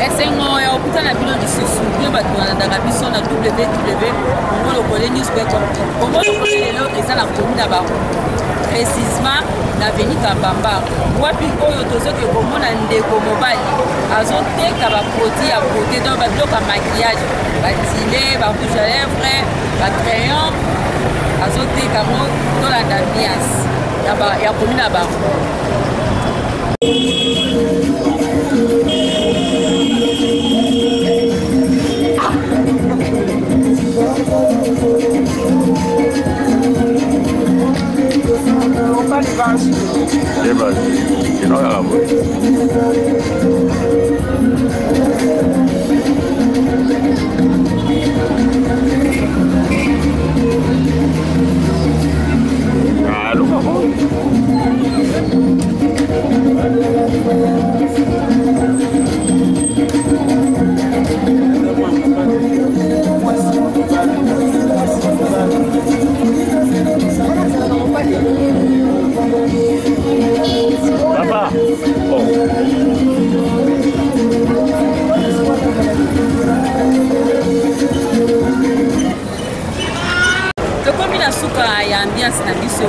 Esengo ya okutana bino lisusu bino bato balandaka biso na www.congolocole-news.com. Congolocole lelo eza na commune na bango précisement na avenue Kambamba wapi oyo tozoke komona ndeko mobali azoteka baproduit ya beauté donc babiloko ya maquillage batile barouge à lèvres bacrayon azoteka ngo tolanda ambiance ya commune na bango. Ya ambiance na biso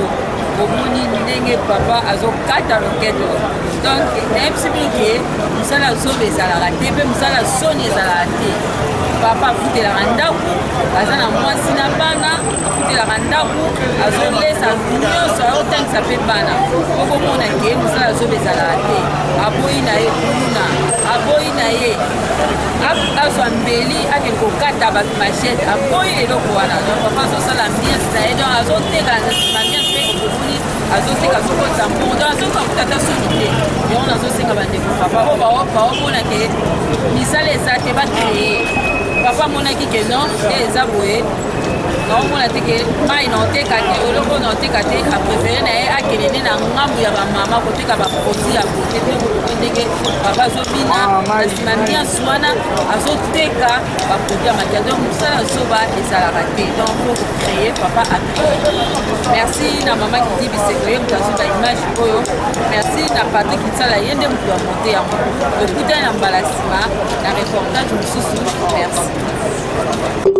omoni ndenge papa azokata loketo donc nayebisibiki mosala zobe ezalaka te mpe mosala soni ezalaka te. Papa afutelaka ndako aza na mwasi na bana afutelaka ndako azolesa nyonso aotangisa mpe bana okomona ke mosala zobe ezalaka te. Aboyi na ye kuna aboyi na ye azwa mbeli akende kokata bato machete aboyi eloko wana donc papa azosala ambiance na ye donc azoteka ambiance mpe okomoni azoteka azokota mbongo donc azokakuta ata soni te yango nazosenga bandeko papa o baomona ke misala eza te bakreye papa amonaki ke non te eza boye naomona te ke mai na oteka te oloko na oteka te aprefere na ye akende na ngambu ya bamama koteka baproduit ya kote mpe ndenge papa azobina na nsima miansi wana azoteka baproduit ya makia donc mosala zoba ezalaka te donc po kokreye papa akreye. Merci na mama kidi bisengo ye moto azoba image oyo. Merci na Patrick Nsala ye nde moto ya monte yango ekutani na mbala nsima na reportage mosusu. Merci.